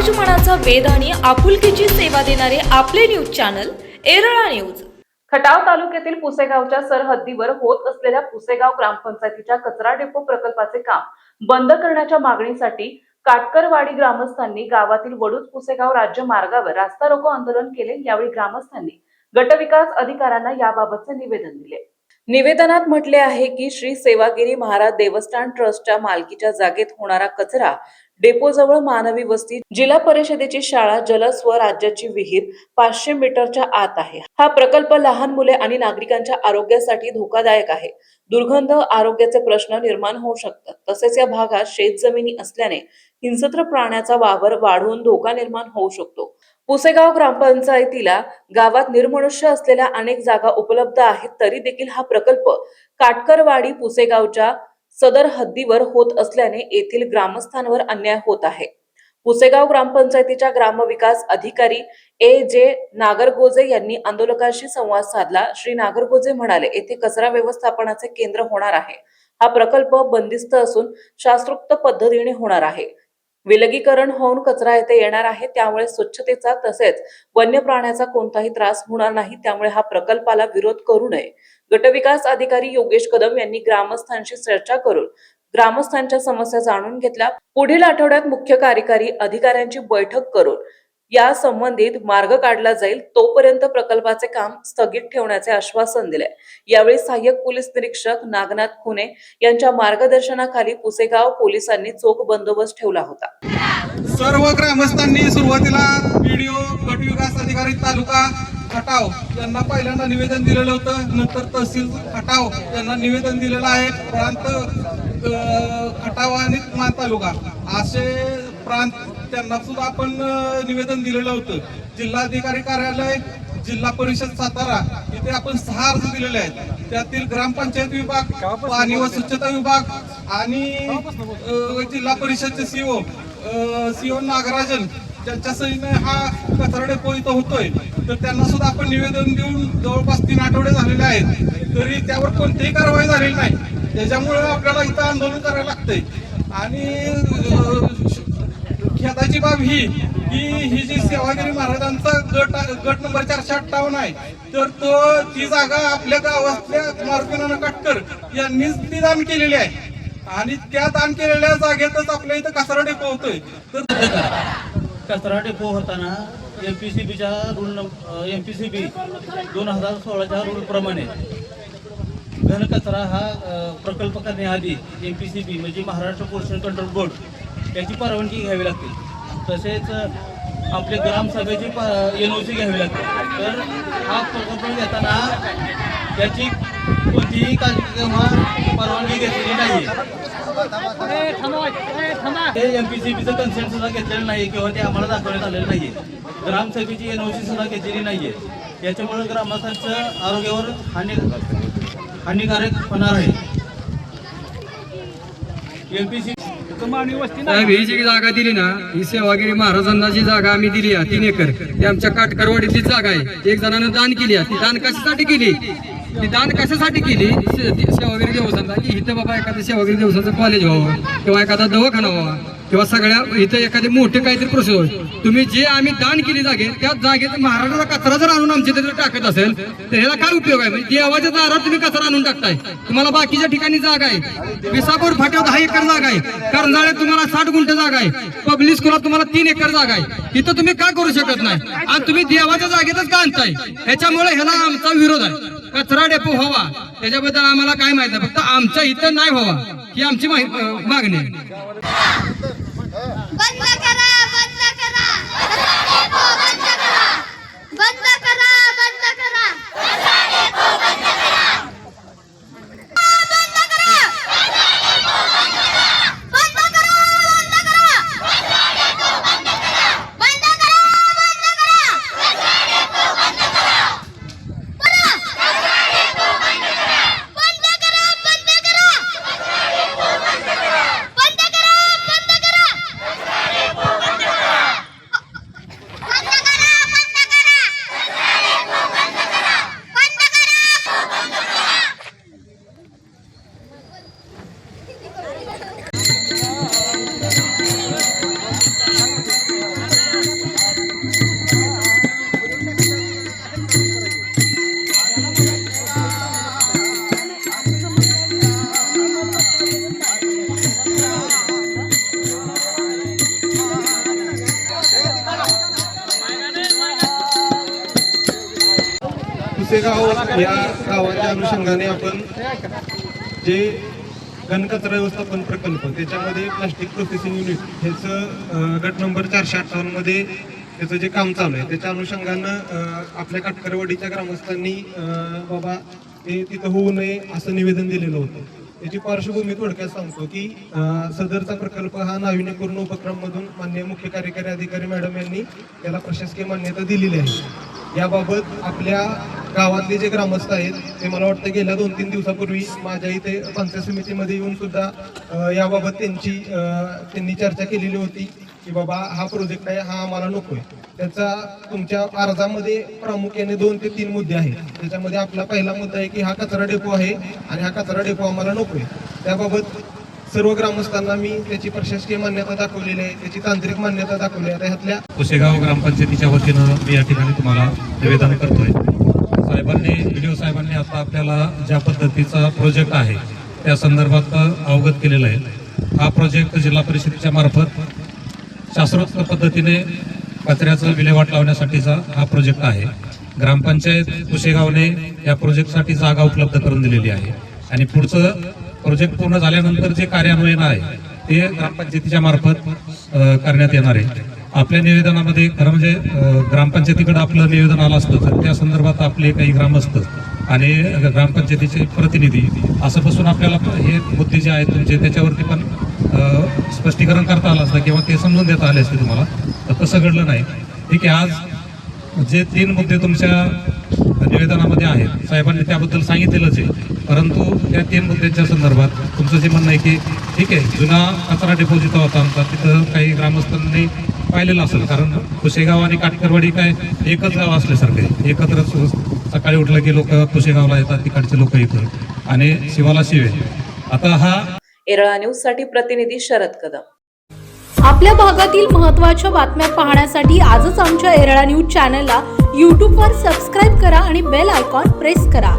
समाजमनाचा वेध आणि आपुलकीची सेवा देणारे आपले news channel Erala news. Khatav तालुक्यातील पुसेगावच्या सरहद्दीवर होत असलेल्या पुसेगाव ग्रामपंचायतीच्या कचरा डेपो प्रकल्पाचे काम बंद करण्याच्या मागणीसाठी काटकरवाडी ग्रामस्थांनी गावातील वडूज पुसेगाव राज्य मार्गावर रास्ता रोको आंदोलन केले। यावेळी ग्रामस्थांनी गटविकास अधिकाऱ्यांना याबाबतचे निवेदन दिले। निवेदनात म्हटले आहे की श्री सेवागिरी महाराज देवस्थान ट्रस्टच्या मालकीच्या जागेत होणारा कचरा डेपोजवळ मानवी वस्ती, जिल्हा परिषदेची शाळा, जलस्वराज्याची विहीर 500 मीटरच्या आत आहे। हा प्रकल्प लहान मुले आणि नागरिकांच्या आरोग्यासाठी धोकादायक आहे। दुर्गंध, आरोग्याचे प्रश्न निर्माण होऊ शकतात। तसेच या भागात शेतजमिनी असल्याने हिंस्र प्राण्याचा वावर वाढून धोका निर्माण होऊ शकतो। पुसेगाव ग्रामपंचायतीला गावात निर्मनुष्य असलेल्या अनेक जागा उपलब्ध आहेत, तरी देखील हा प्रकल्प काटकरवाडी पुसेगावच्या सदर हद्दीवर होत असल्याने येथील ग्रामस्थांवर अन्याय होत आहे। पुसेगाव ग्रामपंचायतीच्या ग्रामविकास अधिकारी जे नागरगोजे यांनी आंदोलकांशी संवाद साधला। श्री नागरगोजे म्हणाले, येथे कचरा व्यवस्थापनाचे केंद्र होणार आहे। हा प्रकल्प बंदिस्त असून शास्त्रोक्त पद्धतीने होणार आहे। विलगीकरण होऊन कचरा येथे येणार आहे, त्यामुळे स्वच्छतेचा तसेच वन्य प्राण्याचा कोणताही त्रास होणार नाही। त्यामुळे हा प्रकल्पाला विरोध करू नये। गटविकास अधिकारी योगेश कदम यांनी ग्रामस्थांशी चर्चा करून ग्रामस्थांच्या समस्या जाणून घेतल्या। पुढील आठवड्यात मुख्य कार्यकारी अधिकाऱ्यांची बैठक करून या संबंधित मार्ग काढला जाईल। तोपर्यंत प्रकल्पाचे काम स्थगित ठेवण्याचे आश्वासन दिले। यावेळी सहाय्यक पोलीस निरीक्षक नागनाथ खुने यांच्या मार्गदर्शनाखाली पुसेगाव पोलिसांनी चोख बंदोबस्त ठेवला होता। सर्व ग्रामस्थांनी सुरुवातीला बीडीओ, गटविकास अधिकारी तालुका खटाव यांना पहिल्यांदा निवेदन दिलेलं होतं। नंतर तहसील खटाव यांना निवेदन दिलेलं आहे। प्रांत खटाव आणि मान तालुका असे प्रांत त्यांना सुद्धा आपण निवेदन दिलेलं होतं। जिल्हाधिकारी कार्यालय, जिल्हा परिषद सातारा इथे आपण 6 अर्ज दिलेले आहेत। त्यातील ग्रामपंचायत विभाग, पाणी व स्वच्छता विभाग आणि जिल्हा परिषदचे सीओ नागराजन ज्यांच्या सहीने हा कचरा डेपो इथं होतोय, तर त्यांना सुद्धा आपण निवेदन देऊन जवळपास 3 आठवडे झालेले आहेत, तरी त्यावर कोणतीही कारवाई झालेली नाही। त्याच्यामुळे आपल्याला इथं आंदोलन करायला लागतंय। आणि खेदाची बाब ही जी सेवागिरी महाराजांचा गट नंबर 458 आहे, तर ती जागा आपल्या गावातल्या मारुतीनाना काटकर यांनीच ती दान केलेली आहे। आणि त्या दान केलेल्या जागेतच आपल्या इथं कचरा डेपो होतोय। तर कचरा डेपो होताना एमपीसीबीच्या एमपीसीबी 2016च्या रूल प्रमाणे घनकचरा हा प्रकल्प करण्याआधी एमपीसीबी म्हणजे महाराष्ट्र पोल्युशन कंट्रोल बोर्ड याची परवानगी घ्यावी लागते। तसेच आपले ग्रामसभेची NOC घ्यावी लागते। तर हा प्रकल्प घेताना त्याची कोणतीही परवानगी घेतलेली नाही। ते एमपीसीबीचं कन्सेंट सुद्धा घेतलेलं नाही किंवा ते आम्हाला दाखवण्यात आलेलं नाहीये। ग्रामसभेची NOC सुद्धा घेतलेली नाहीये। याच्यामुळे ग्रामस्थांच्या आरोग्यावर हानिकारक होणार आहे। एमपीसी ही जी जागा दिली ना, ही सेवागिरी महाराजांना जी जागा आम्ही दिली आहे 3 एकर, ती आमच्या काटकरवाडीतली जागा आहे। एक जणांना दान केली आहे। ती दान कशासाठी केली? ती दान कशासाठी केली? सेवागिरी देवस्थानला की इथं बाबा एखाद्या सेवागिरी देवस्थानचं कॉलेज व्हावं किंवा एखादा दवाखाना व्हावा किंवा सगळ्या इथं एखादे मोठे काहीतरी प्रोसेस होईल। तुम्ही जे आम्ही दान केली जागे त्या जागेत महाराजाचा कचरा जर आणून आमच्या तिथे टाकत असेल तर ह्याला काय उपयोग आहे? म्हणजे देवाच्या दारात तुम्ही कचरा आणून टाकताय। तुम्हाला बाकीच्या ठिकाणी जागा आहे। विसापूर फाट्यात 10 एकर जागा आहे। करंजाळ्यात तुम्हाला 60 गुंठ जागा आहे। पब्लिक स्कूलात तुम्हाला 3 एकर जागा आहे। इथं तुम्ही का करू शकत नाही? आणि तुम्ही देवाच्या जागेतच का आणताय? ह्याच्यामुळे ह्याला आमचा विरोध आहे। कचरा डेपो व्हावा त्याच्याबद्दल आम्हाला काय माहित नाही, फक्त आमच्या इथं नाही व्हावा ही आमची मागणी आहे। बंद करा, बंद करा, कचरा डेपो बंद करा, बंद करा, बंद करा, कचरा डेपो बंद करा, बंद करा, कचरा डेपो बंद करा, बंद करा, बंद करा, कचरा डेपो बंद करा, बंद करा, बंद करा, कचरा डेपो बंद करा, कचरा डेपो बंद करा, बंद करा, बंद करा, कचरा डेपो बंद करा, बंद करा, बंद करा, कचरा डेपो बंद करा, बंद करा, बंद करा, कचरा डेपो बंद करा, बंद करा, पुसेगाव या गावाच्या अनुषंगाने आपण जे घनकचरा व्यवस्थापन प्रकल्प त्याच्यामध्ये प्लास्टिक प्रोसेसिंग युनिट ह्याचं गट नंबर 458 मध्ये त्याचं जे काम चालू आहे त्याच्या अनुषंगानं आपल्या काटकरवाडीच्या ग्रामस्थांनी बाबा ते तिथं होऊ नये असं निवेदन दिलेलं होतं. त्याची पार्श्वभूमी थोडक्यात सांगतो की सदरचा प्रकल्प हा नाविन्यपूर्ण उपक्रममधून माननीय मुख्य कार्यकारी अधिकारी मॅडम यांनी त्याला प्रशासकीय मान्यता दिलेली आहे. याबाबत आपल्या गावातले जे ग्रामस्थ आहेत ते मला वाटतं गेल्या 2-3 दिवसापूर्वी माझ्या इथे पंचायत समितीमध्ये येऊन सुद्धा याबाबत त्यांनी चर्चा केलेली होती की बाबा हा प्रोजेक्ट आहे हा आम्हाला नकोय. त्याचा तुमच्या अर्जामध्ये प्रामुख्याने 2 ते 3 मुद्दे आहेत. त्याच्यामध्ये आपला पहिला मुद्दा आहे की हा कचरा डेपो आहे आणि हा कचरा डेपो आम्हाला नकोय. त्याबाबत सर्व ग्रामस्थांना मी त्याची प्रशासकीय मान्यता दाखवलेली आहे, त्याची तांत्रिक मान्यता दाखवली आहे. ह्यातल्या पुसेगाव ग्रामपंचायतीच्या वतीनं मी या ठिकाणी तुम्हाला निवेदन करतोय. व्हिडिओ साहेबांनी आता आपल्याला ज्या पद्धतीचा प्रोजेक्ट आहे त्या संदर्भात अवगत केलेला आहे. हा प्रोजेक्ट जिल्हा परिषदेच्या मार्फत शास्त्रोक्त पद्धतीने कचऱ्याचं विल्हेवाट लावण्यासाठीचा हा प्रोजेक्ट आहे. ग्रामपंचायत पुसेगावने या प्रोजेक्टसाठी जागा उपलब्ध करून दिलेली आहे आणि पुढचं प्रोजेक्ट पूर्ण झाल्यानंतर जे कार्यान्वयन आहे ते ग्रामपंचायतीच्या मार्फत करण्यात येणार आहे. आपल्या निवेदनामध्ये खरं म्हणजे ग्रामपंचायतीकडे आपलं निवेदन आलं असतं तर त्या संदर्भात आपले काही ग्रामस्थ आणि ग्रामपंचायतीचे प्रतिनिधी असं बसून आपल्याला हे मुद्दे जे आहेत तुमचे त्याच्यावरती पण स्पष्टीकरण करता आलं असतं किंवा ते समजून देता आले असते तुम्हाला. तर तसं घडलं नाही. ठीक आहे, आज जे 3 मुद्दे तुमच्या निवेदनामध्ये आहेत साहेबांनी त्याबद्दल सांगितलेलंच आहे, परंतु त्या 3 मुद्द्यांच्या संदर्भात तुमचं जे म्हणणं आहे की ठीक आहे जुना कचरा डेपो जिथं होता आमचा तिथं काही ग्रामस्थांनी पाहिलेलं असेल, कारण पुसेगाव आणि काटकरवाडी काय एकच गाव असल्यासारखं एकत्र सकाळी उठलं की लोक पुसेगावला येतात, तिकडचे लोक इथं आणि शिवाला शिवे. आता हा येरळा न्यूज साठी प्रतिनिधी शरद कदम. आपल्या भागातील महत्त्वाच्या बातम्या पाहण्यासाठी आजच आमच्या येरळा न्यूज चॅनलला यूट्यूबवर सबस्क्राईब करा आणि बेल आयकॉन प्रेस करा.